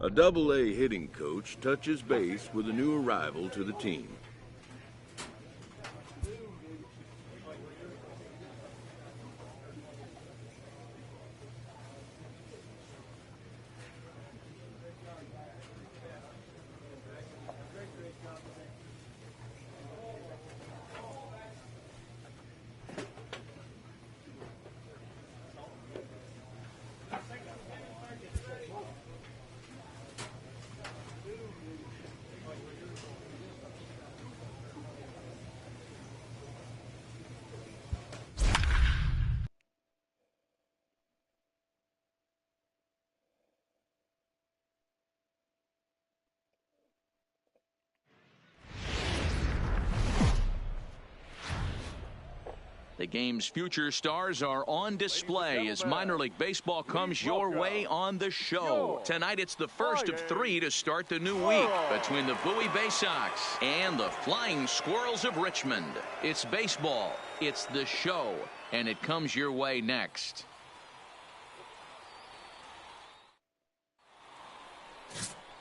A Double-A hitting coach touches base with a new arrival to the team. The game's future stars are on display as minor league baseball comes your way on the show. Tonight it's the first of three to start the new week between the Bowie Bay Sox and the Flying Squirrels of Richmond. It's baseball, it's the show, and it comes your way next.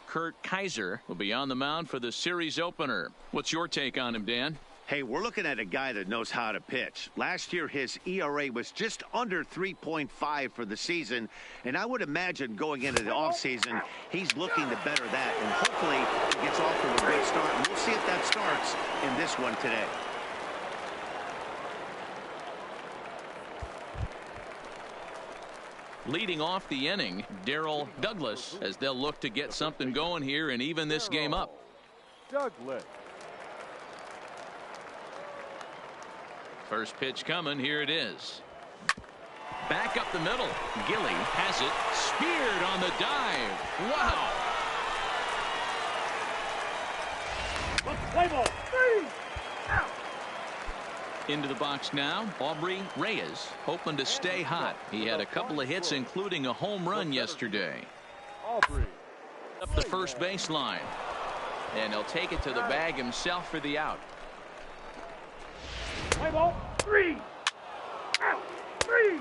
Kurt Kaiser will be on the mound for the series opener. What's your take on him, Dan? Hey, we're looking at a guy that knows how to pitch. Last year, his ERA was just under 3.5 for the season, and I would imagine going into the offseason, he's looking to better that, and hopefully he gets off to a good start. And we'll see if that starts in this one today. Leading off the inning, Darrell Douglas, as they'll look to get something going here and even this game up. Douglas. First pitch coming. Here it is. Back up the middle. Gilly has it. Speared on the dive. Wow. Play ball. 3 out. Into the box now. Aubrey Reyes hoping to stay hot. He had a couple of hits, including a home run yesterday. Aubrey. Up the first baseline. And he'll take it to the bag himself for the out. Play ball. 3 out. 3.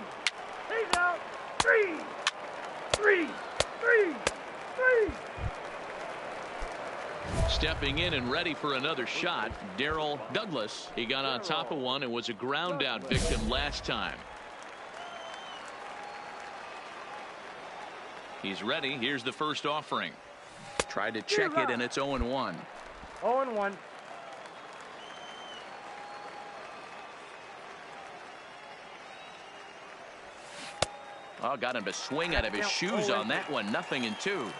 He's out. 3. 3. 3. 3. Stepping in and ready for another shot, Darrell Douglas. He got on top of one and was a ground out victim last time. He's ready. Here's the first offering. Tried to check it, and it's 0-1. 0-1. Oh, got him to swing out of his shoes on that one. 0-2.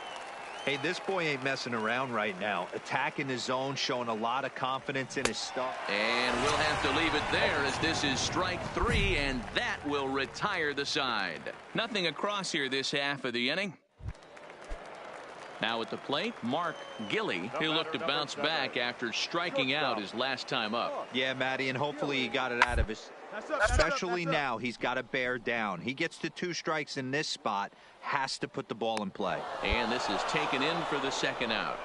Hey, this boy ain't messing around right now. Attacking the zone, showing a lot of confidence in his stuff. And we'll have to leave it there as this is strike 3, and that will retire the side. Nothing across here this half of the inning. Now at the plate, Mark Gilly. He'll look to bounce back after striking out his last time up. Yeah, Matty, and hopefully he got it out of his... Especially now, he's got to bear down. He gets to 2 strikes in this spot, has to put the ball in play. And this is taken in for the second out.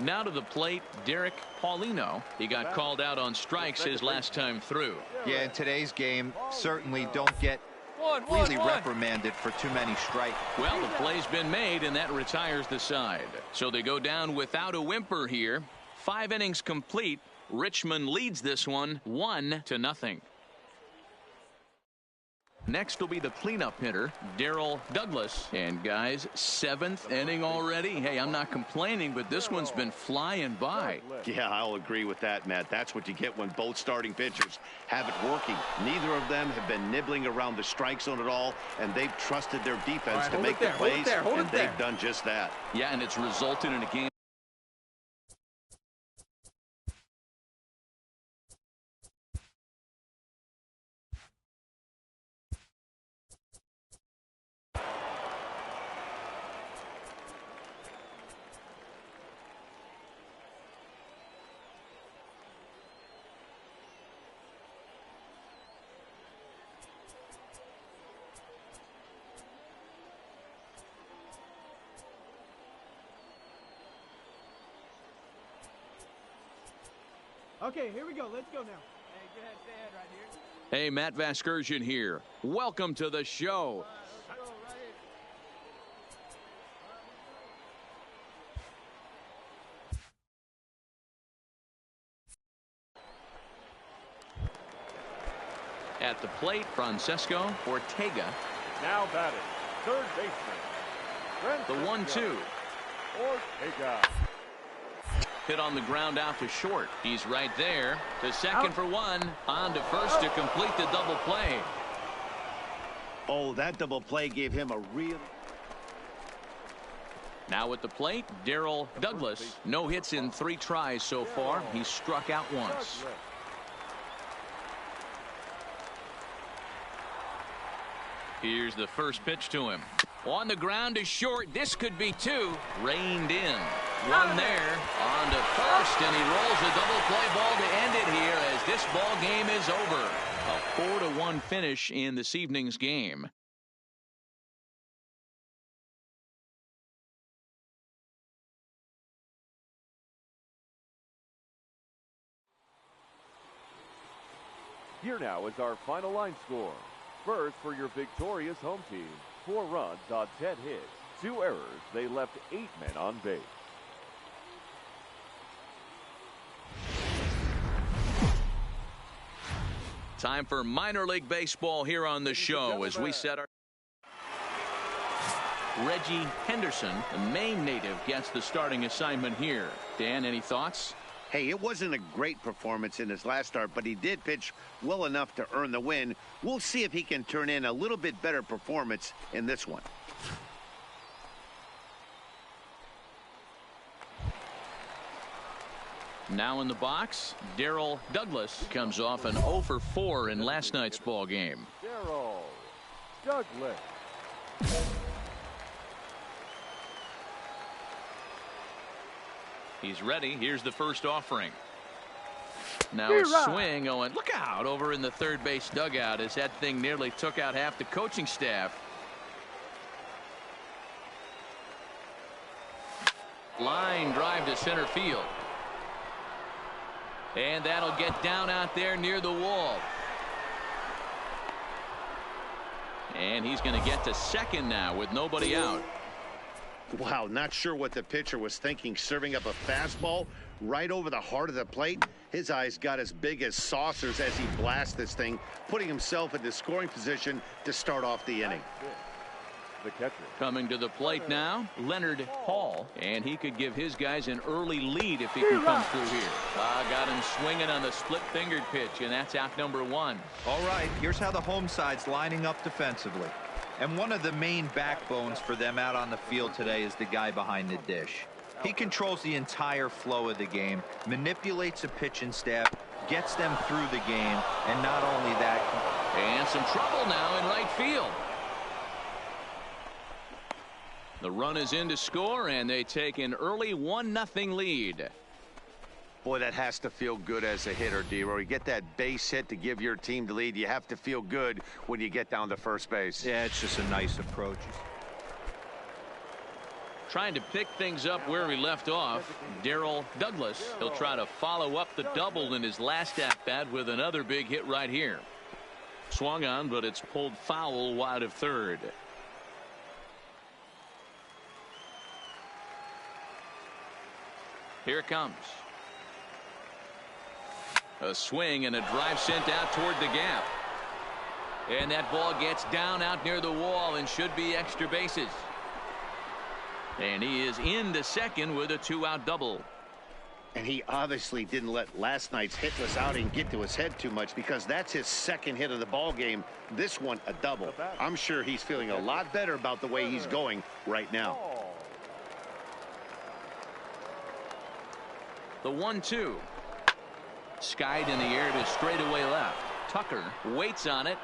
Now to the plate, Derek Paulino. He got called out on strikes his last time through. Yeah, in today's game, certainly don't get really reprimanded for too many strikes. Well, the play's been made, and that retires the side. So they go down without a whimper here. 5 innings complete. Richmond leads this one 1-0. Next will be the cleanup hitter, Darrell Douglas. And guys, 7th inning already. Hey, I'm not complaining, but this one's been flying by. Yeah, I'll agree with that, Matt. That's what you get when both starting pitchers have it working. Neither of them have been nibbling around the strike zone at all, and they've trusted their defense to make the plays, and they've done just that. Yeah, and it's resulted in a game. Okay, here we go. Let's go now. Hey, go ahead. Stay ahead right here. Hey, Matt Vasgersian here. Welcome to the show. At the plate, Francesco Ortega. Now batting, third baseman. The 1-2. Ortega. Hit on the ground out to short. He's right there. To second for one. On to first to complete the double play. Oh, that double play gave him a real... Now at the plate, Darryl Douglas. No hits in 3 tries so far. He's struck out once. Here's the first pitch to him. On the ground is short. This could be 2. Reined in. 1 there. On to first, and he rolls a double play ball to end it here as this ball game is over. A 4-1 finish in this evening's game. Here now is our final line score. First, for your victorious home team, 4 runs on 10 hits, 2 errors. They left 8 men on base. Time for minor league baseball here on the show as we set our... Reggie Henderson, the Maine native, gets the starting assignment here. Dan, any thoughts? Hey, it wasn't a great performance in his last start, but he did pitch well enough to earn the win. We'll see if he can turn in a little bit better performance in this one. Now in the box, Darryl Douglas comes off an 0 for 4 in last night's ball game. Darryl Douglas. He's ready. Here's the first offering. Now a swing going. Look out over in the third base dugout as that thing nearly took out half the coaching staff. Line drive to center field. And that'll get down out there near the wall. And he's going to get to second now with nobody out. Wow, not sure what the pitcher was thinking, serving up a fastball right over the heart of the plate. His eyes got as big as saucers as he blasts this thing, putting himself in the scoring position to start off the inning. The catcher. Coming to the plate now, Leonard Hall, and he could give his guys an early lead if he can come through here. Got him swinging on the split-fingered pitch, and that's out number 1. All right, here's how the home side's lining up defensively. And one of the main backbones for them out on the field today is the guy behind the dish. He controls the entire flow of the game, manipulates a pitching staff, gets them through the game, and not only that... And some trouble now in right field. The run is in to score, and they take an early 1-0 lead. Boy, that has to feel good as a hitter, D-Roy. You get that base hit to give your team the lead. You have to feel good when you get down to first base. Yeah, it's just a nice approach. Trying to pick things up where we left off, Darryl Douglas. He'll try to follow up the double in his last at-bat with another big hit right here. Swung on, but it's pulled foul wide of third. Here it comes. A swing and a drive sent out toward the gap. And that ball gets down out near the wall and should be extra bases. And he is into second with a 2-out double. And he obviously didn't let last night's hitless outing get to his head too much, because that's his second hit of the ball game. This one a double. I'm sure he's feeling a lot better about the way he's going right now. The 1-2. Skied in the air to straightaway left. Tucker waits on it,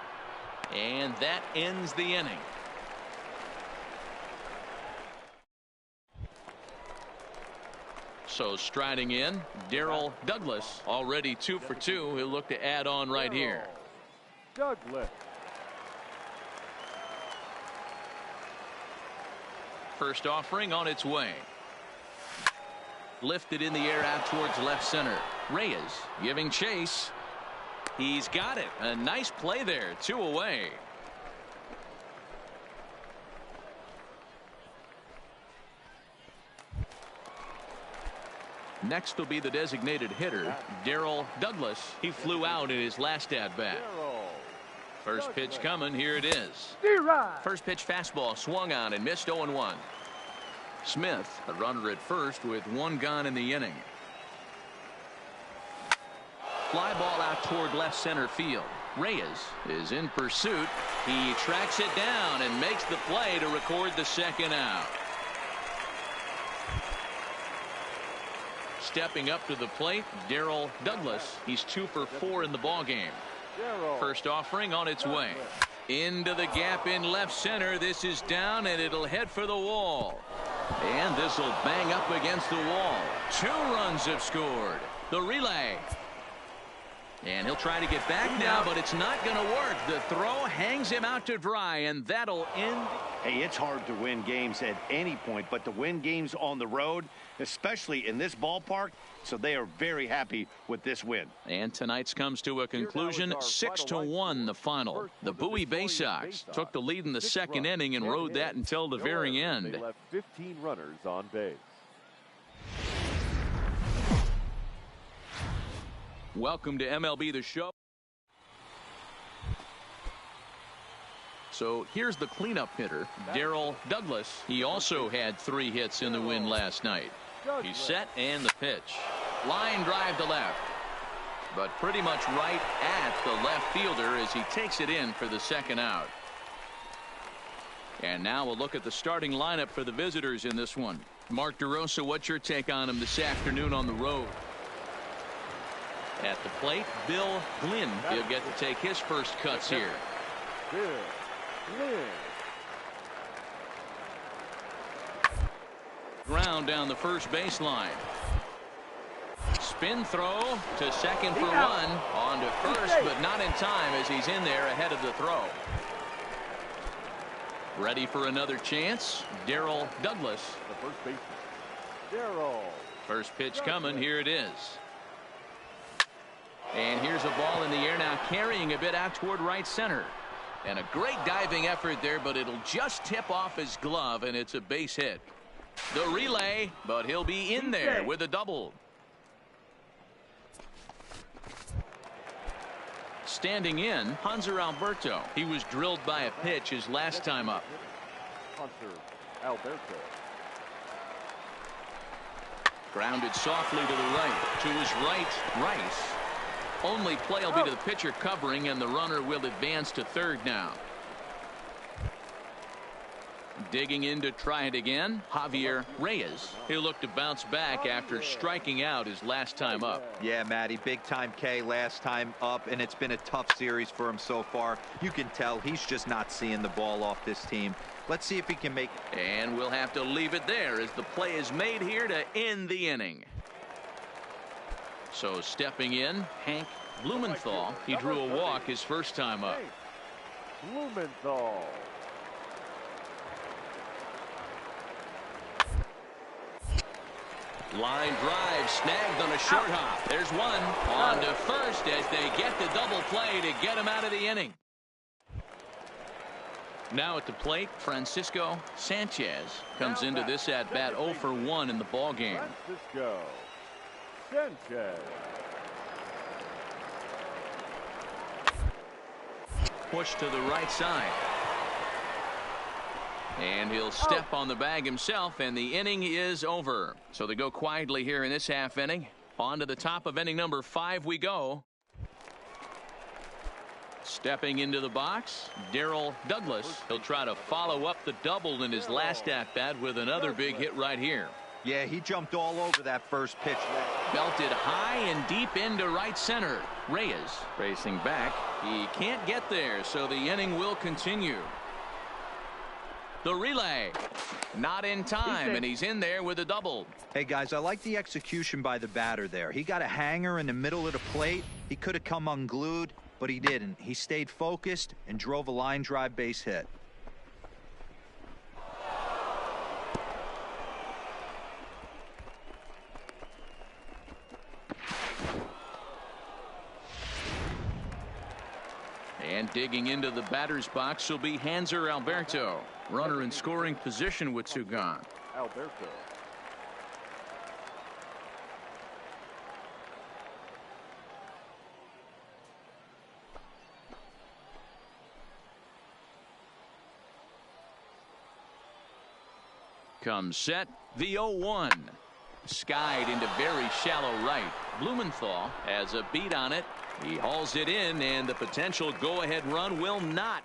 and that ends the inning. So striding in, Darryl Douglas, already 2 for 2. He'll look to add on right here. Douglas. First offering on its way. Lifted in the air out towards left center. Reyes giving chase. He's got it. A nice play there. 2 away. Next will be the designated hitter, Darryl Douglas. He flew out in his last at bat. First pitch coming. Here it is. First pitch fastball swung on and missed. 0-1. Smith, a runner at first with one gone in the inning. Fly ball out toward left center field. Reyes is in pursuit. He tracks it down and makes the play to record the second out. Stepping up to the plate, Darrell Douglas. He's 2 for 4 in the ballgame. First offering on its way. Into the gap in left center. This is down and it'll head for the wall. And this will bang up against the wall. 2 runs have scored. The relay. And he'll try to get back now, but it's not going to work. The throw hangs him out to dry, and that'll end. Hey, it's hard to win games at any point, but to win games on the road, especially in this ballpark, so they are very happy with this win. And tonight's comes to a conclusion. 6-1 the final. The Bowie Bay Sox took the lead in the second inning and rode that until the very end. They left 15 runners on base. Welcome to MLB The Show. So here's the cleanup hitter, Darrell Douglas. He also had 3 hits in the win last night. He's set and the pitch. Line drive to left. But pretty much right at the left fielder as he takes it in for the second out. And now we'll look at the starting lineup for the visitors in this one. Mark DeRosa, what's your take on him this afternoon on the road? At the plate, Bill Glynn. He'll get to take his first cuts here. Bill Glynn. Ground down the first baseline. Spin throw to second for 1. On to first, but not in time as he's in there ahead of the throw. Ready for another chance. Darrell Douglas. The first baseman. Darrell. First pitch coming. Here it is. And here's a ball in the air now, carrying a bit out toward right center. And a great diving effort there, but it'll just tip off his glove, and it's a base hit. The relay, but he'll be in there with a double. Standing in, Hanser Alberto. He was drilled by a pitch his last time up. Hanser Alberto. Grounded softly to the right. To his right, Rice. Only play will be to the pitcher covering, and the runner will advance to third now. Digging in to try it again, Javier Reyes. He'll look to bounce back after striking out his last time up. Yeah, Matty, big time K last time up, and it's been a tough series for him so far. You can tell he's just not seeing the ball off this team. Let's see if he can make. And we'll have to leave it there as the play is made here to end the inning. So stepping in, Hank Blumenthal. He drew a walk his first time up. Blumenthal. Line drive snagged on a short hop. There's one. On to first as they get the double play to get him out of the inning. Now at the plate, Francisco Sanchez comes into this at bat 0 for 1 in the ball game. Francisco Sanchez. Push to the right side. And he'll step on the bag himself, and the inning is over. So they go quietly here in this half inning. On to the top of inning number 5 we go. Stepping into the box, Darrell Douglas. He'll try to follow up the double in his last at-bat with another big hit right here. Yeah, he jumped all over that first pitch. Belted high and deep into right center. Reyes racing back. He can't get there, so the inning will continue. The relay. Not in time, and he's in there with a double. Hey, guys, I like the execution by the batter there. He got a hanger in the middle of the plate. He could have come unglued, but he didn't. He stayed focused and drove a line drive base hit. And digging into the batter's box will be Hanser Alberto. Runner in scoring position with 2 gone. Alberto. Comes set, the 0-1. Skied into very shallow right. Blumenthal has a beat on it. He hauls it in, and the potential go-ahead run will not.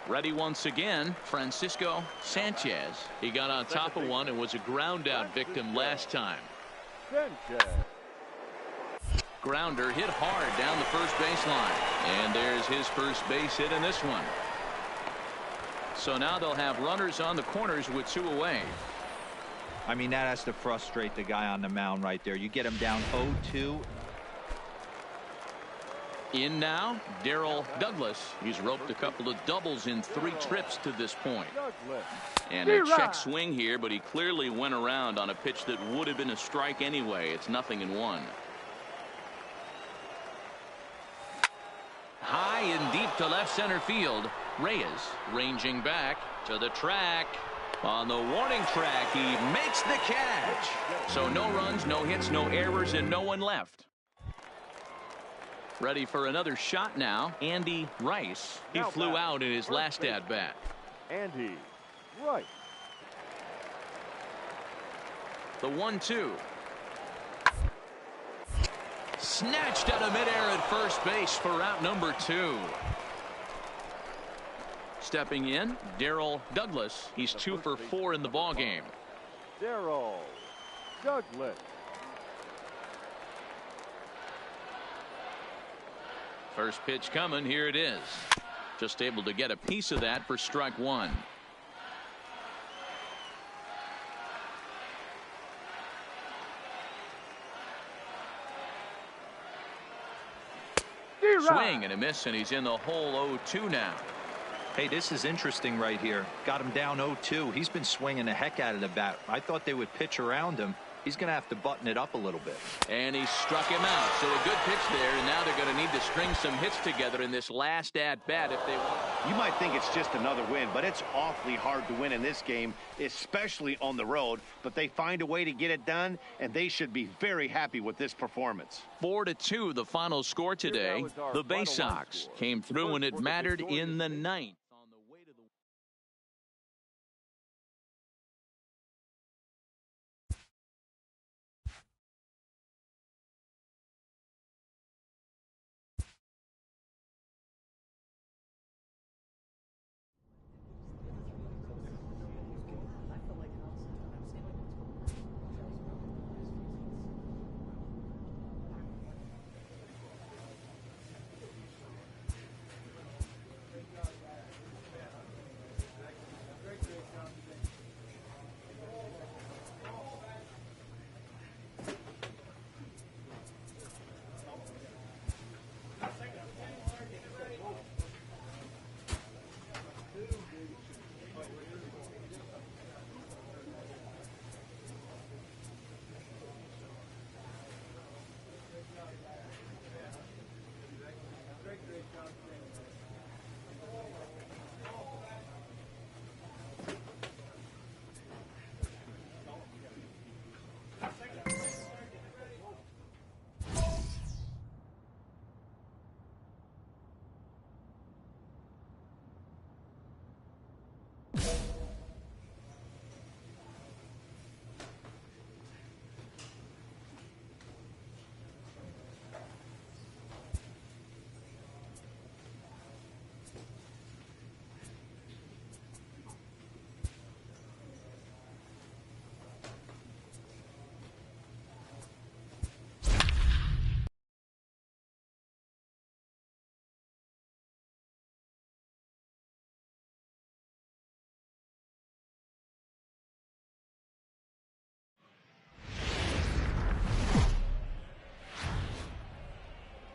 Ready once again, Francisco Sanchez. He got on top of one and was a ground-out victim last time. Grounder hit hard down the first baseline. And there's his first base hit in this one. So now they'll have runners on the corners with 2 away. I mean, that has to frustrate the guy on the mound right there. You get him down 0-2. In now, Darrell Douglas. He's roped a couple of doubles in 3 trips to this point. And a check swing here, but he clearly went around on a pitch that would have been a strike anyway. It's 0-1. High and deep to left center field. Reyes ranging back to the track. On the warning track, he makes the catch. So no runs, no hits, no errors, and no one left. Ready for another shot now, Andy Rice. He flew out in his last at-bat. Andy Rice. The 1-2. Snatched out of midair at first base for out number 2. Stepping in, Darrell Douglas. He's 2 for 4 in the ballgame. Darrell Douglas. First pitch coming. Here it is. Just able to get a piece of that for strike 1. Swing and a miss, and he's in the hole 0-2 now. Hey, this is interesting right here. Got him down 0-2. He's been swinging the heck out of the bat. I thought they would pitch around him. He's going to have to button it up a little bit. And he struck him out. So a good pitch there, and now they're going to need to string some hits together in this last at-bat if they want. You might think it's just another win, but it's awfully hard to win in this game, especially on the road. But they find a way to get it done, and they should be very happy with this performance. 4-2, the final score today. The Bay Sox came through when it mattered in the 9th.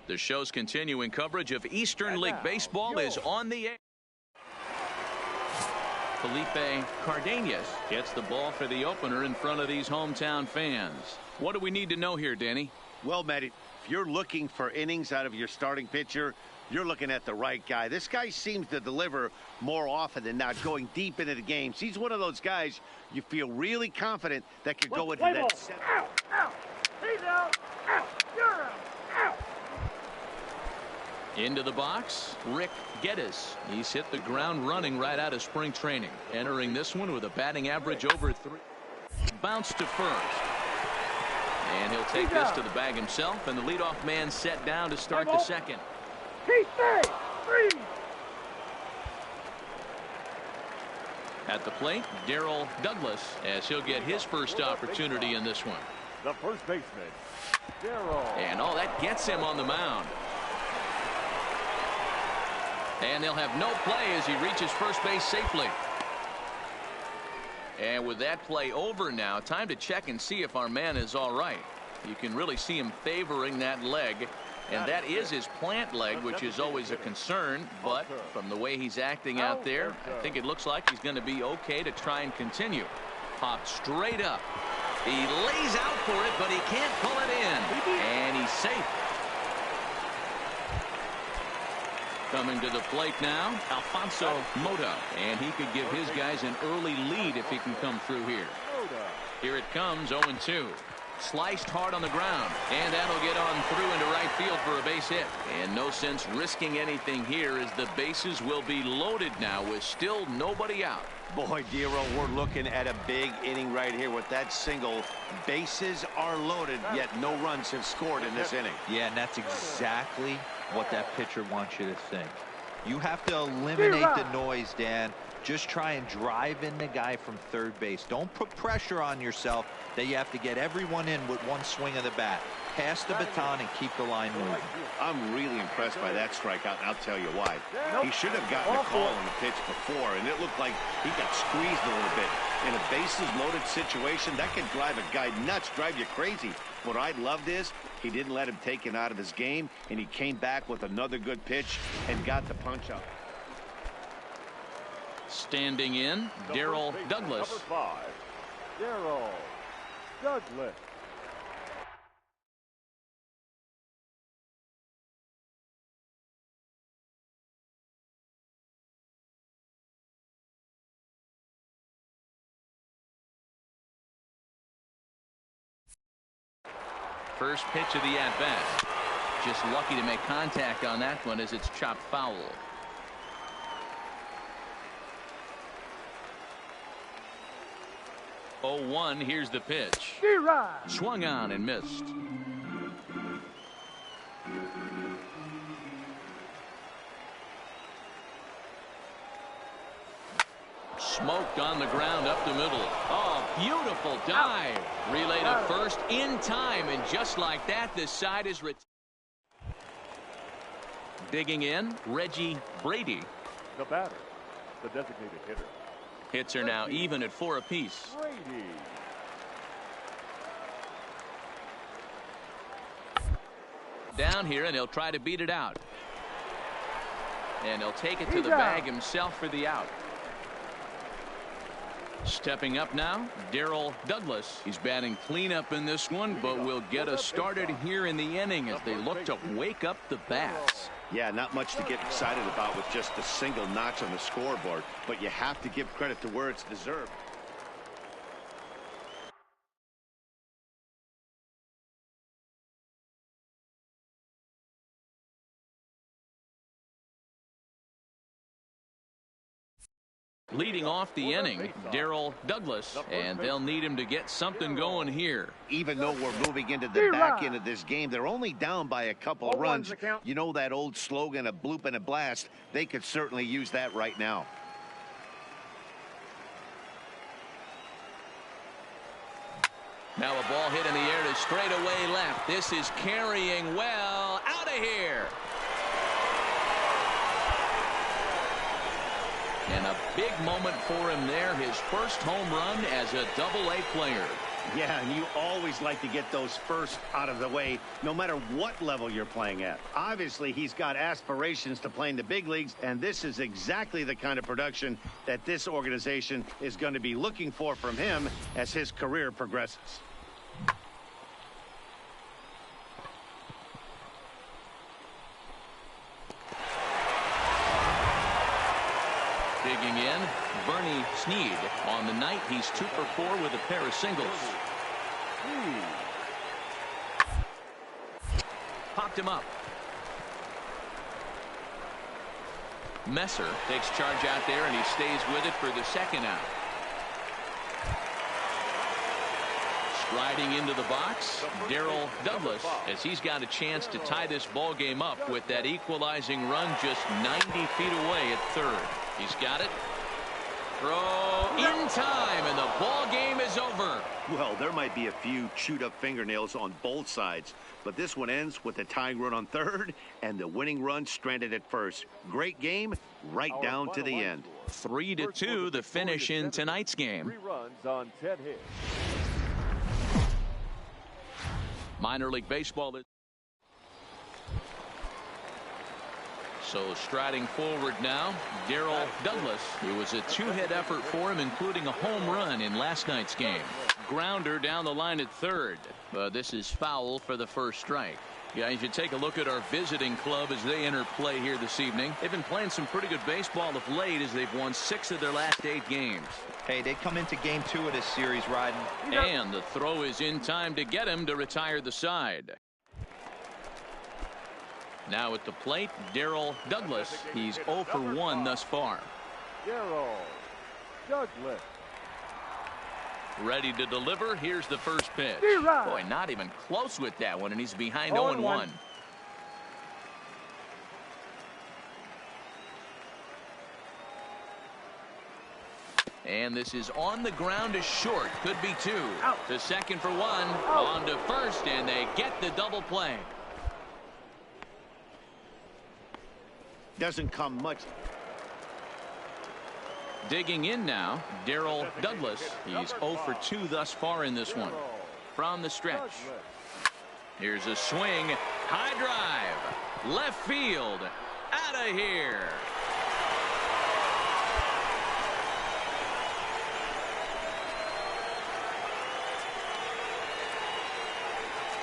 The show's continuing coverage of Eastern League Baseball is on the air. Felipe Cardenas gets the ball for the opener in front of these hometown fans. What do we need to know here, Danny? Well, Matt, if you're looking for innings out of your starting pitcher, you're looking at the right guy. This guy seems to deliver more often than not, going deep into the games. He's one of those guys you feel really confident that could go into that. Out! He's out! Out! You're out! Out! Into the box, Rick Geddes. He's hit the ground running right out of spring training. Entering this one with a batting average over 3. Bounce to first. And he'll take this to the bag himself, and the leadoff man set down to start the second. At the plate, Darryl Douglas, as he'll get his first opportunity in this one. The first baseman, Darryl. And all that gets him on the mound. And they'll have no play as he reaches first base safely. And with that play over now, time to check and see if our man is all right. You can really see him favoring that leg. And that is his plant leg, which is always a concern. But from the way he's acting out there, I think it looks like he's going to be okay to try and continue. Popped straight up. He lays out for it, but he can't pull it in. And he's safe. Coming to the plate now, Alfonso Mota. And he could give his guys an early lead if he can come through here. Here it comes, 0-2. Sliced hard on the ground, and that'll get on through into right field for a base hit. And no sense risking anything here as the bases will be loaded now with still nobody out. Boy, Dero, we're looking at a big inning right here with that single. Bases are loaded, yet no runs have scored in this inning. Yeah, and that's exactly what that pitcher wants you to think. You have to eliminate the noise, Dan. Just try and drive in the guy from third base. Don't put pressure on yourself that you have to get everyone in with one swing of the bat. Pass the baton and keep the line moving. I'm really impressed by that strikeout, and I'll tell you why. He should have gotten a call on the pitch before, and it looked like he got squeezed a little bit. In a bases-loaded situation, that can drive a guy nuts, drive you crazy. What I loved is he didn't let him take it out of his game, and he came back with another good pitch and got the punch up. Standing in, Darryl Douglas. Number 5, Darryl Douglas. First pitch of the at-bat. Just lucky to make contact on that one as it's chopped foul. 0-1, here's the pitch. Swung on and missed. Smoked on the ground up the middle. Oh, beautiful dive. Relay to first in time, and just like that, this side is digging in, Reggie Brady. The batter, the designated hitter. Hits are now even at 4 apiece. Brady. Down here, and he'll try to beat it out. And he'll take it to the bag himself for the out. Stepping up now, Darryl Douglas. He's batting cleanup in this one, but will get us started here in the inning as they look to wake up the bats. Yeah, not much to get excited about with just a single notch on the scoreboard, but you have to give credit to where it's deserved. Leading off the inning, Darryl Douglas, and they'll need him to get something going here. Even though we're moving into the back end of this game, they're only down by a couple of runs. You know that old slogan, a bloop and a blast? They could certainly use that right now. Now a ball hit in the air to straightaway left. This is carrying well. Out of here. And a big moment for him there, his first home run as a Double-A player. Yeah, and you always like to get those first out of the way, no matter what level you're playing at. Obviously, he's got aspirations to play in the big leagues, and this is exactly the kind of production that this organization is going to be looking for from him as his career progresses. Digging in, Bernie Sneed. On the night, he's 2 for 4 with a pair of singles. Popped him up. Messer takes charge out there, and he stays with it for the second out. Striding into the box, Darrell Douglas, as he's got a chance to tie this ball game up with that equalizing run just 90 feet away at third. He's got it. Throw in time, and the ball game is over. Well, there might be a few chewed up fingernails on both sides, but this one ends with a tying run on third and the winning run stranded at first. Great game right down to the end. 3-2 the finish in tonight's game. 3 runs on 10 hits. Minor League Baseball. So striding forward now, Darrell Douglas. It was a 2-hit effort for him, including a home run in last night's game. Grounder down the line at third. This is foul for the first strike. Guys, you take a look at our visiting club as they enter play here this evening. They've been playing some pretty good baseball of late as they've won 6 of their last 8 games. Hey, they come into game 2 of this series riding. And the throw is in time to get him to retire the side. Now at the plate, Darrell Douglas. He's 0 for 1 thus far. Darrell Douglas. Ready to deliver. Here's the first pitch. Boy, not even close with that one, and he's behind 0-1. And this is on the ground to short. Could be 2. Out. To second for 1. Out. On to first, and they get the double play. Doesn't come much. Digging in now, Darrell Douglas. He's 0 for 2 thus far in this one. From the stretch. Here's a swing. High drive. Left field. Out of here.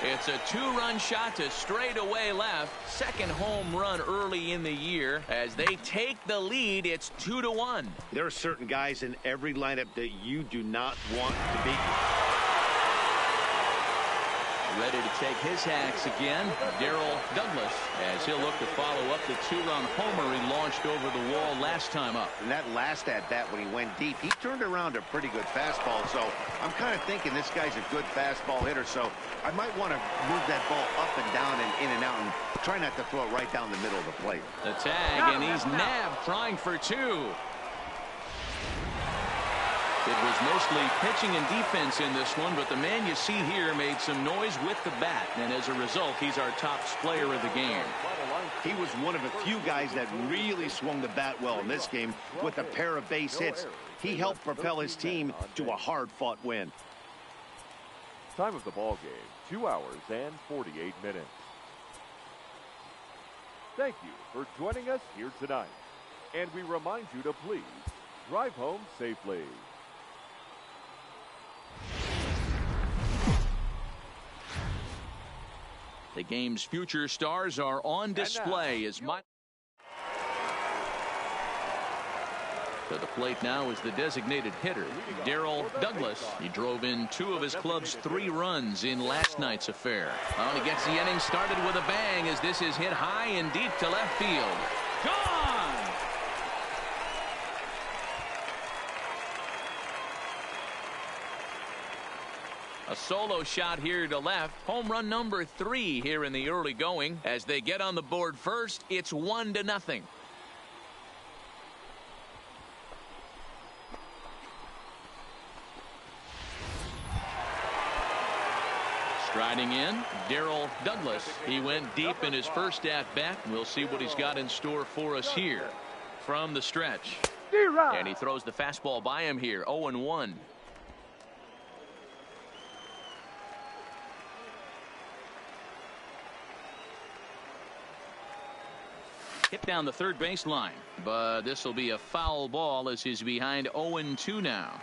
It's a 2-run shot to straightaway left. Second home run early in the year. As they take the lead, it's 2-1. There are certain guys in every lineup that you do not want to beat. Ready to take his hacks again, Darrell Douglas, as he'll look to follow up the 2-run homer he launched over the wall last time up. And that last at-bat when he went deep, he turned around a pretty good fastball. So I'm kind of thinking this guy's a good fastball hitter. So I might want to move that ball up and down and in and out and try not to throw it right down the middle of the plate. The tag, and he's nabbed, trying for 2. It was mostly pitching and defense in this one, but the man you see here made some noise with the bat, and as a result, he's our top player of the game. He was one of a few guys that really swung the bat well in this game with a pair of base hits. He helped propel his team to a hard-fought win. Time of the ball game, 2 hours and 48 minutes. Thank you for joining us here tonight. And we remind you to please drive home safely. The game's future stars are on display as to the plate now is the designated hitter, Darrell Douglas. He drove in 2 of his club's 3 runs in last night's affair. He gets the inning started with a bang as this is hit high and deep to left field. Gone! A solo shot here to left. Home run number 3 here in the early going. As they get on the board first, it's 1-0. Striding in, Darrell Douglas. He went deep in his first at-bat. We'll see what he's got in store for us here from the stretch. And he throws the fastball by him here, 0-1. Hit down the third baseline, but this will be a foul ball as he's behind 0-2 now.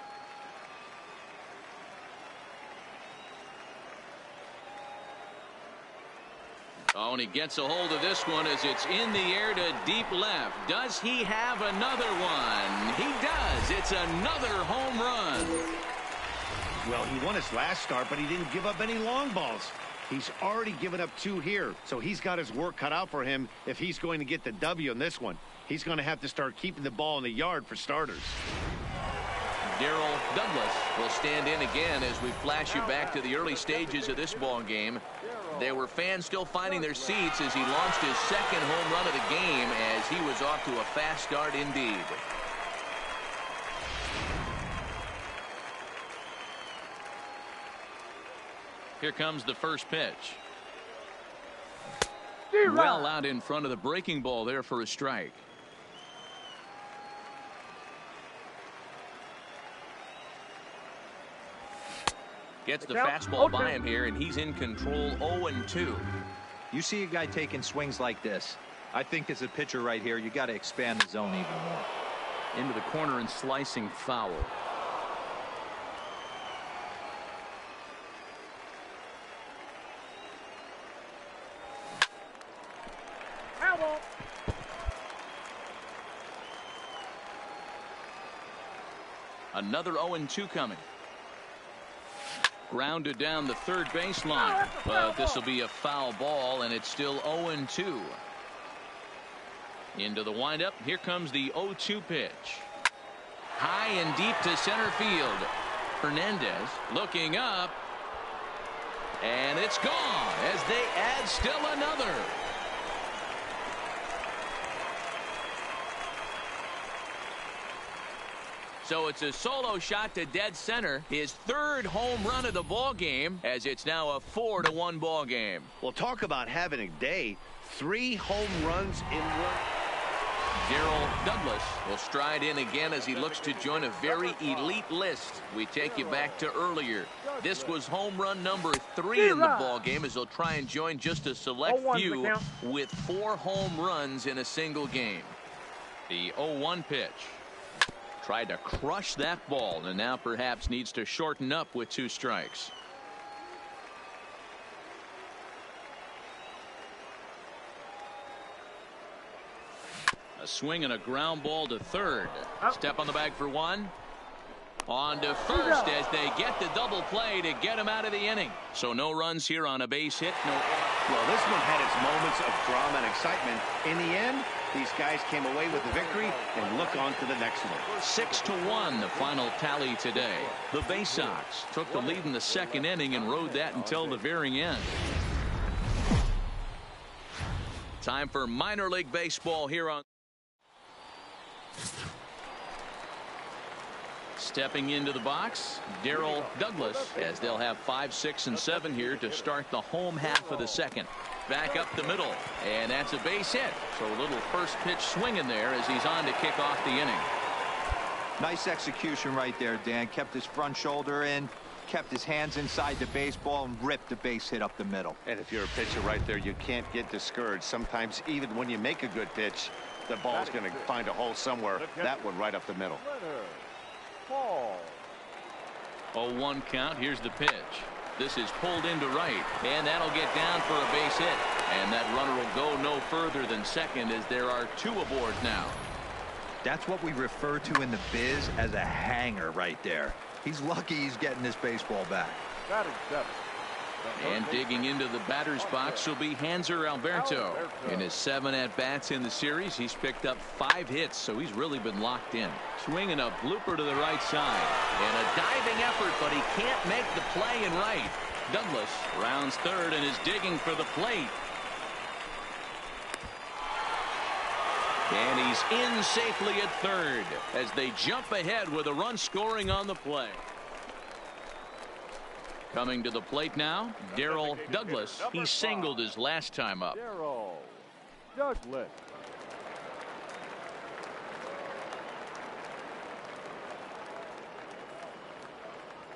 Oh, and he gets a hold of this one as it's in the air to deep left. Does he have another one? He does. It's another home run. Well, he won his last start, but he didn't give up any long balls. He's already given up 2 here, so he's got his work cut out for him if he's going to get the W in this one. He's going to have to start keeping the ball in the yard for starters. Darrell Douglas will stand in again as we flash you back to the early stages of this ball game. There were fans still finding their seats as he launched his second home run of the game as he was off to a fast start indeed. Here comes the first pitch. Well out in front of the breaking ball there for a strike. Gets the fastball by him here, and he's in control 0-2. You see a guy taking swings like this. I think as a pitcher right here, you got to expand the zone even more. Into the corner and slicing foul. Another 0-2 coming. Grounded down the third baseline, but this will be a foul ball, and it's still 0-2. Into the windup. Here comes the 0-2 pitch. High and deep to center field. Hernandez looking up, and it's gone as they add still another. So it's a solo shot to dead center, his third home run of the ball game, as it's now a 4-1 ball game. Well, talk about having a day. 3 home runs in one. Darrell Douglas will stride in again as he looks to join a very elite list. We take you back to earlier. This was home run number 3 in the ball game as he'll try and join just a select few with 4 home runs in a single game. The 0-1 pitch. Tried to crush that ball and now perhaps needs to shorten up with 2 strikes. A swing and a ground ball to third. Step on the bag for 1. On to first as they get the double play to get him out of the inning. So no runs here on a base hit. No. Well, this one had its moments of drama and excitement. In the end, these guys came away with the victory and look on to the next one. 6-1 the final tally today. The Bay Sox took the lead in the second inning and rode that until the very end. Time for minor league baseball here on. Stepping into the box, Darrell Douglas, as they'll have 5, 6, and 7 here to start the home half of the second. Back up the middle, and that's a base hit. So a little first pitch swing in there as he's on to kick off the inning. Nice execution right there, Dan. Kept his front shoulder in, kept his hands inside the baseball, and ripped the base hit up the middle. And if you're a pitcher right there, you can't get discouraged. Sometimes even when you make a good pitch, the ball's going to find a hole somewhere. That one right up the middle. 0-1 count. Here's the pitch. This is pulled into right, and that'll get down for a base hit. And that runner will go no further than second as there are 2 aboard now. That's what we refer to in the biz as a hanger right there. He's lucky he's getting this baseball back. And digging into the batter's box will be Hanser Alberto. In his 7 at-bats in the series, he's picked up 5 hits, so he's really been locked in. Swinging a blooper to the right side. And a diving effort, but he can't make the play in right. Douglas rounds third and is digging for the plate. And he's in safely at third as they jump ahead with a run scoring on the play. Coming to the plate now, Darrell Douglas. He singled his last time up. Darrell Douglas.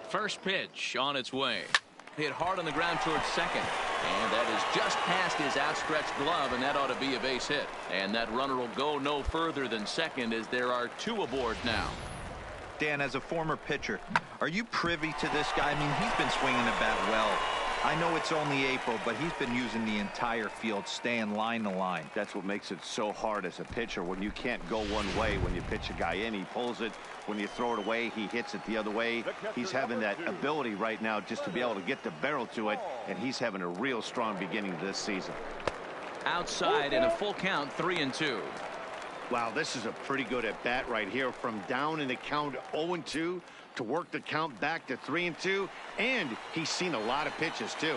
First pitch on its way. Hit hard on the ground towards second. And that is just past his outstretched glove, and that ought to be a base hit. And that runner will go no further than second as there are 2 aboard now. Dan, as a former pitcher, are you privy to this guy? I mean, he's been swinging the bat well. I know it's only April, but he's been using the entire field, staying line to line. That's what makes it so hard as a pitcher when you can't go one way. When you pitch a guy in, he pulls it. When you throw it away, he hits it the other way. He's having that ability right now just to be able to get the barrel to it, and he's having a real strong beginning to this season. Outside and a full count, 3-2. Wow, this is a pretty good at bat right here. From down in the count 0-2 to work the count back to 3-2, and he's seen a lot of pitches too.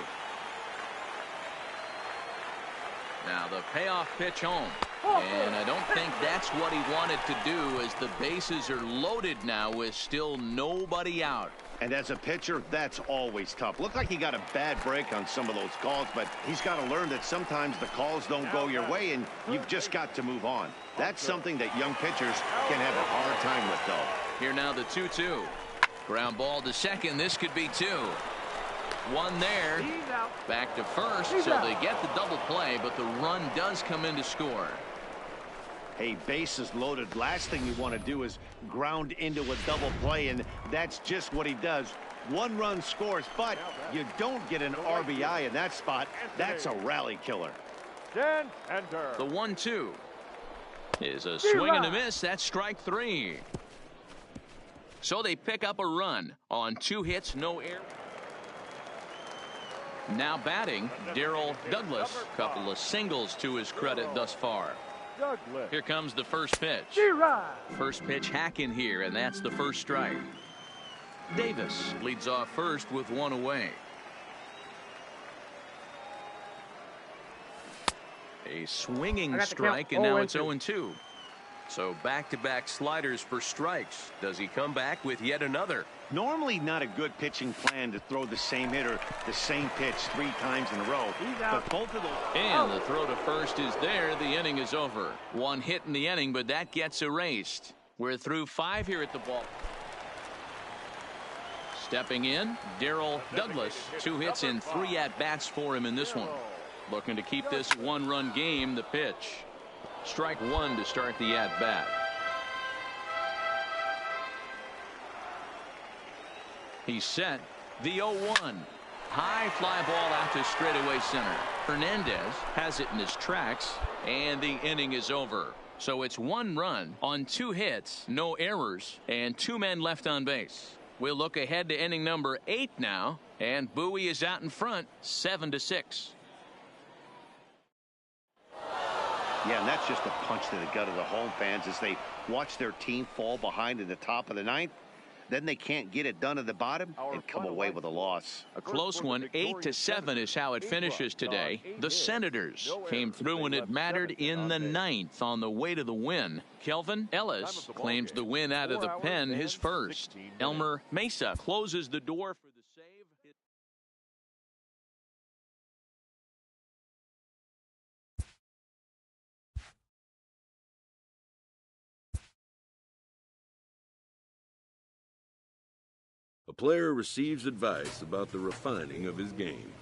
Now the payoff pitch home, and I don't think that's what he wanted to do, as the bases are loaded now with still nobody out. And as a pitcher, that's always tough. Looked like he got a bad break on some of those calls, but he's got to learn that sometimes the calls don't go your way, and you've just got to move on. That's something that young pitchers can have a hard time with, though. Here now the 2-2. Ground ball to second. This could be two. One there. Back to first, so they get the double play, but the run does come in to score. Hey, bases loaded. Last thing you want to do is ground into a double play, and that's just what he does. One run scores, but you don't get an RBI in that spot. That's a rally killer. The 1-2 is a swing and a miss. That's strike three. So they pick up a run on 2 hits, no error. Now batting, Darryl Douglas. Couple of singles to his credit thus far. Here comes the first pitch. First pitch hack in here, and that's the first strike. Davis leads off first with 1 away. A swinging strike, and now it's 0-2. So back-to-back sliders for strikes. Does he come back with yet another? Normally not a good pitching plan to throw the same hitter the same pitch 3 times in a row. But both of those. And the throw to first is there. The inning is over. 1 hit in the inning, but that gets erased. We're through 5 here at the ball. Stepping in, Darryl Douglas. 2 hits and 3 at-bats for him in this one. Looking to keep this 1-run game. The pitch. Strike 1 to start the at-bat. He's set. The 0-1. High fly ball out to straightaway center. Hernandez has it in his tracks, and the inning is over. So it's 1 run on 2 hits, no errors, and 2 men left on base. We'll look ahead to inning number 8 now, and Bowie is out in front, 7-6. Yeah, and that's just a punch to the gut of the home fans as they watch their team fall behind in the top of the 9th. Then they can't get it done at the bottom and come away with a loss. A close one. 8-7 is how it finishes today. The Senators came through when it mattered in the 9th on the way to the win. Kelvin Ellis claims the win out of the pen, his first. Elmer Mesa closes the door for the save. A player receives advice about the refining of his game.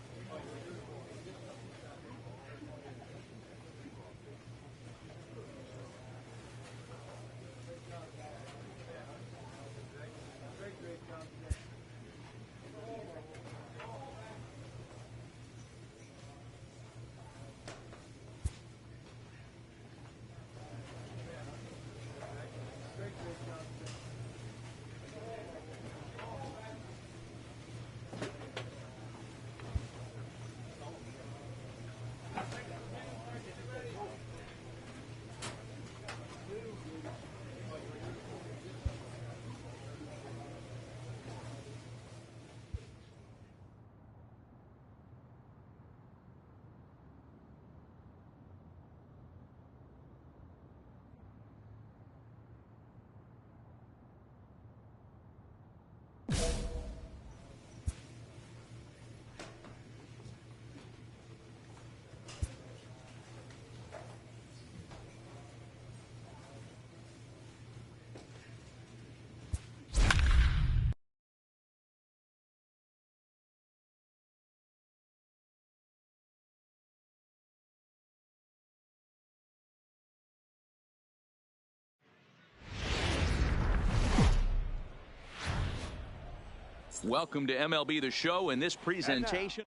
Welcome to MLB The Show. In this presentation.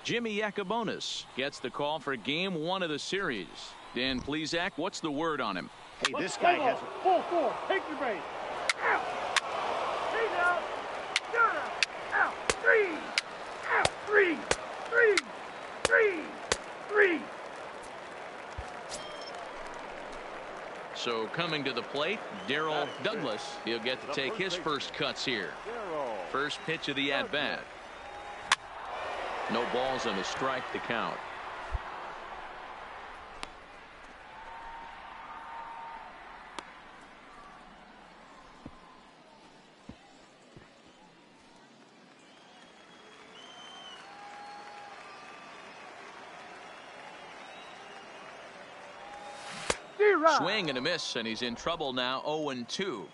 Jimmy Yacobonis gets the call for game 1 of the series. Dan Plesac, what's the word on him? Hey, this guy has a full four. Take your base. Out. He's out. You're out. Three. Out. Three. So coming to the plate, Darryl Douglas. He'll get to take his first cuts here. First pitch of the at-bat. No balls and a strike to count. Swing and a miss, and he's in trouble now. 0-2.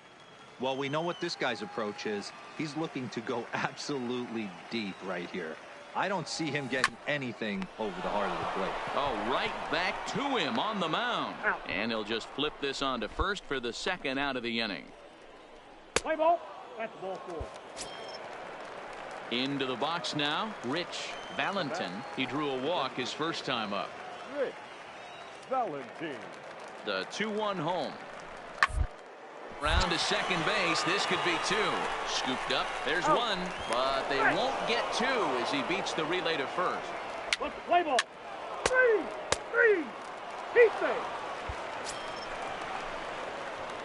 Well, we know what this guy's approach is. He's looking to go absolutely deep right here. I don't see him getting anything over the heart of the plate. Oh, right back to him on the mound. And he'll just flip this on to first for the second out of the inning. Play ball. That's ball 4. Into the box now, Rich Valentin. He drew a walk his first time up. Rich Valentin. The 2-1 home. Round to second base. This could be 2. Scooped up. There's 1, but they won't get 2 as he beats the relay to first. Let's play ball. 3. Keep safe.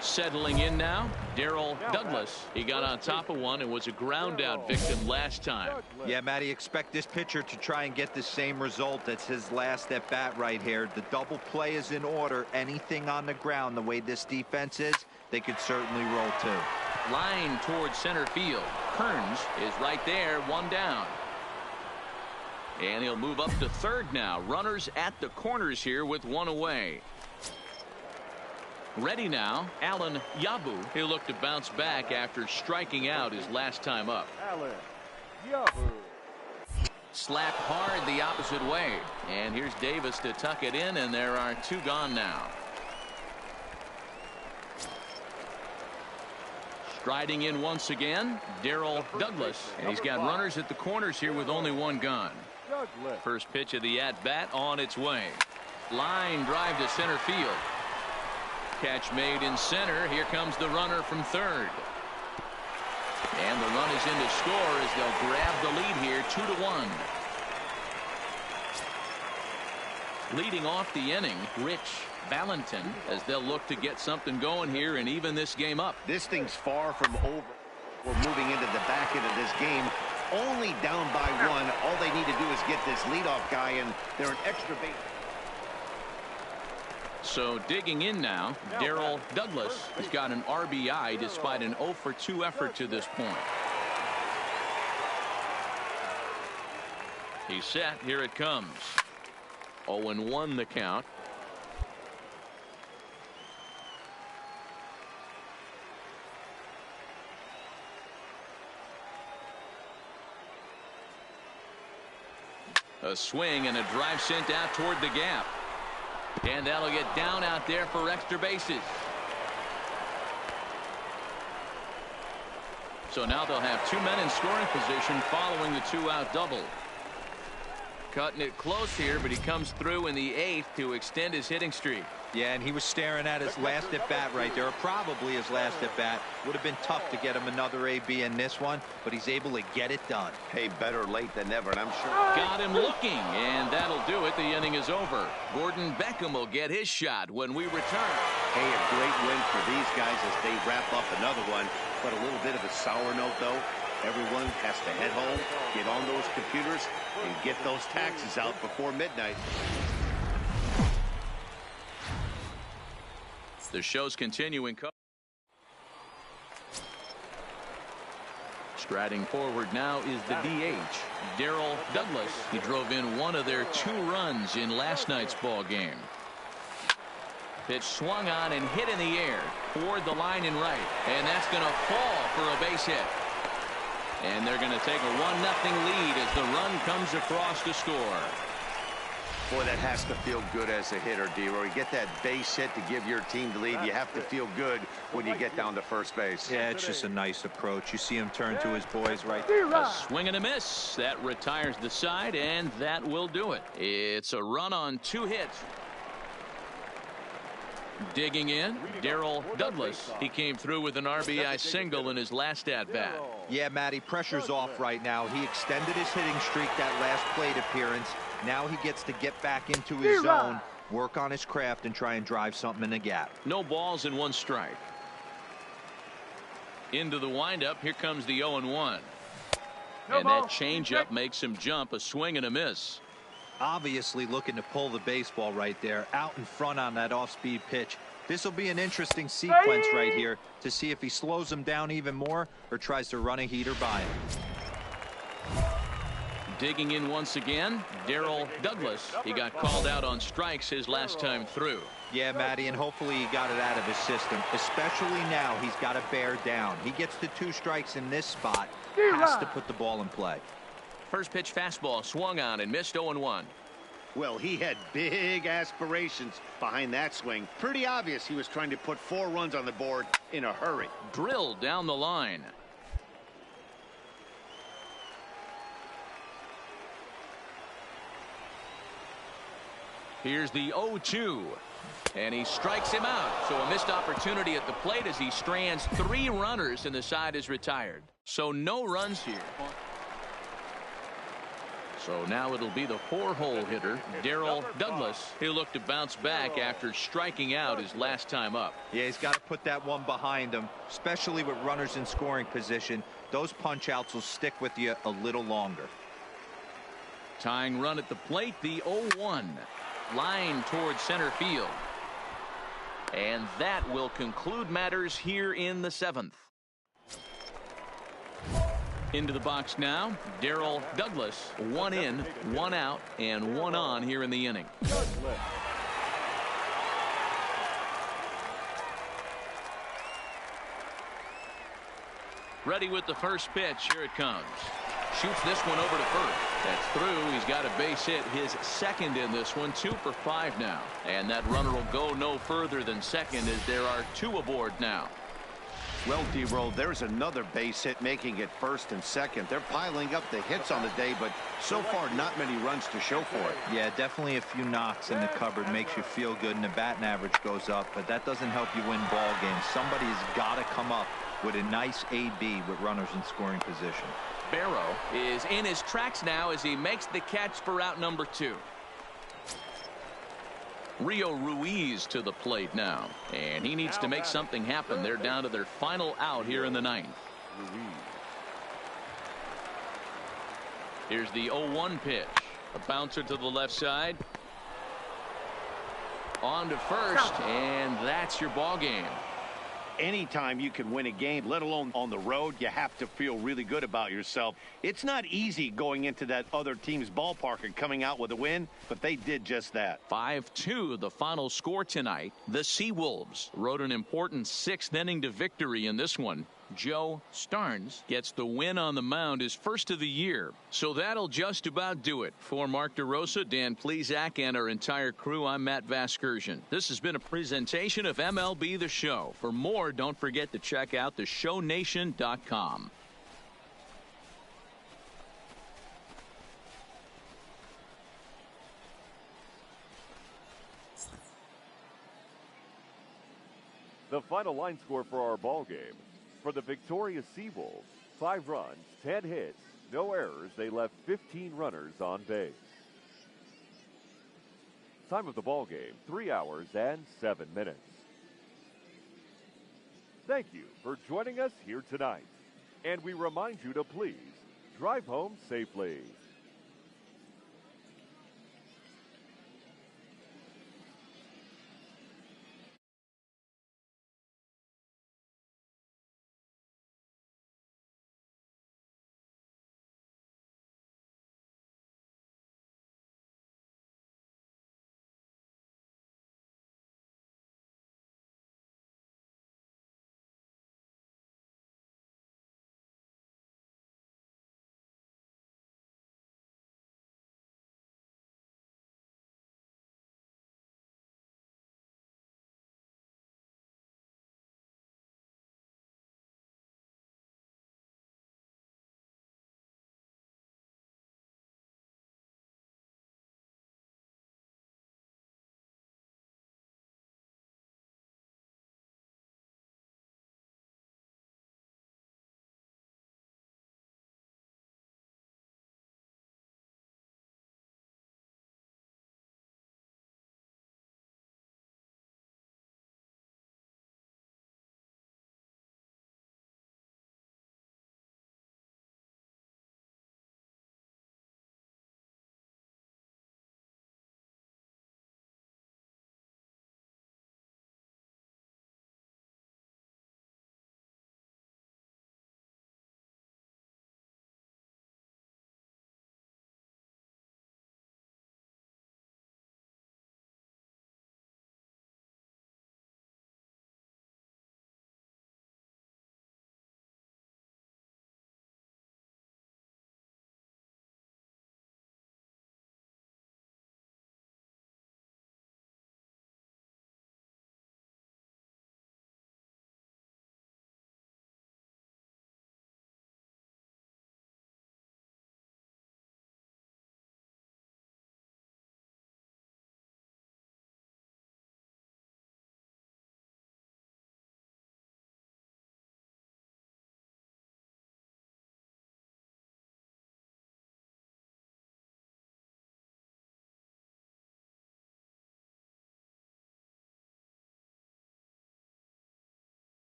Settling in now, Darryl Douglas. He got on top of one and was a ground out victim last time. Yeah, Matty, expect this pitcher to try and get the same result. That's his last at bat right here. The double play is in order. Anything on the ground, the way this defense is, they could certainly roll 2. Line towards center field. Kearns is right there, 1 down. And he'll move up to third now. Runners at the corners here with 1 away. Ready now, Alan Yabu. He'll look to bounce back after striking out his last time up. Alan Yabu. Slapped hard the opposite way. And here's Davis to tuck it in, and there are 2 gone now. Striding in once again, Darryl Douglas. And he's got runners at the corners here with only 1 gone. First pitch of the at-bat on its way. Line drive to center field. Catch made in center. Here comes the runner from third. And the run is in to score as they'll grab the lead here, 2-1. Leading off the inning, Rich Valentin, as they'll look to get something going here and even this game up. This thing's far from over. We're moving into the back end of this game. Only down by 1. All they need to do is get this leadoff guy, and they're an extra base. So digging in now, Darryl Douglas has got an RBI despite an 0-for-2 effort to this point. He's set. Here it comes. 0-1 the count. A swing and a drive sent out toward the gap. And that'll get down out there for extra bases. So now they'll have 2 men in scoring position following the 2-out double. Cutting it close here, but he comes through in the 8th to extend his hitting streak. Yeah, and he was staring at his last at bat right there, or probably his last at bat. Would have been tough to get him another AB in this one, but he's able to get it done. Hey, better late than never, and I'm sure. Got him looking, and that'll do it. The inning is over. Gordon Beckham will get his shot when we return. Hey, a great win for these guys as they wrap up another one, but a little bit of a sour note, though. Everyone has to head home, get on those computers, and get those taxes out before midnight. The show's continuing. Striding forward now is the DH, Darryl Douglas. He drove in 1 of their 2 runs in last night's ball game. Pitch swung on and hit in the air toward the line and right, and that's going to fall for a base hit. And they're going to take a 1-0 lead as the run comes across to score. Boy, that has to feel good as a hitter, D-Roy. You get that base hit to give your team the lead. You have to feel good when you get down to first base. Yeah, it's just a nice approach. You see him turn to his boys right. A swing and a miss. That retires the side, and that will do it. It's a run on 2 hits. Digging in, Darrell Douglas. He came through with an RBI single in his last at-bat. Yeah, Matty, pressure's off right now. He extended his hitting streak that last plate appearance. Now he gets to get back into his zone, work on his craft, and try and drive something in the gap. No balls and 1 strike. Into the windup. Here comes the 0-1. And that changeup makes him jump. A swing and a miss. Obviously looking to pull the baseball right there, out in front on that off-speed pitch. This will be an interesting sequence right here to see if he slows him down even more or tries to run a heater by him. Digging in once again, Darrell Douglas. He got called out on strikes his last time through. Yeah, Matty, and hopefully he got it out of his system, especially now he's got to bear down. He gets the 2 strikes in this spot, has to put the ball in play. First pitch fastball swung on and missed. 0-1. Well, he had big aspirations behind that swing. Pretty obvious he was trying to put 4 runs on the board in a hurry. Drilled down the line. Here's the 0-2. And he strikes him out. So a missed opportunity at the plate as he strands 3 runners and the side is retired. So no runs here. So now it'll be the 4-hole hitter, Darrell Douglas. He'll look to bounce back after striking out his last time up. Yeah, he's got to put that one behind him, especially with runners in scoring position. Those punch-outs will stick with you a little longer. Tying run at the plate, the 0-1. Line towards center field. And that will conclude matters here in the 7th. Into the box now, Darrell Douglas. 1 in, 1 out, and 1 on here in the inning. Ready with the first pitch. Here it comes. Shoots this one over to first. That's through. He's got a base hit, his 2nd in this one. 2 for 5 now. And that runner will go no further than second as there are 2 aboard now. Well, D-Roll, there's another base hit making it 1st and 2nd. They're piling up the hits on the day, but so far not many runs to show for it. Yeah, definitely a few knocks in the cupboard makes you feel good, and the batting average goes up, but that doesn't help you win ball games. Somebody's got to come up with a nice AB with runners in scoring position. Barrow is in his tracks now as he makes the catch for out number 2. Rio Ruiz to the plate now, and he needs to make something happen. They're down to their final out here in the 9th. Here's the 0-1 pitch. A bouncer to the left side. On to first, and that's your ball game. Anytime you can win a game, let alone on the road, you have to feel really good about yourself. It's not easy going into that other team's ballpark and coming out with a win, but they did just that. 5-2 the final score tonight. The Seawolves rode an important 6th inning to victory in this one. Joe Starnes gets the win on the mound, his 1st of the year. So that'll just about do it. For Mark DeRosa, Dan Plesac, and our entire crew, I'm Matt Vasgersian. This has been a presentation of MLB The Show. For more, don't forget to check out theshownation.com. The final line score for our ball game. For the victorious Seawolves, 5 runs, 10 hits, no errors. They left 15 runners on base. Time of the ball game, 3 hours and 7 minutes. Thank you for joining us here tonight. And we remind you to please drive home safely.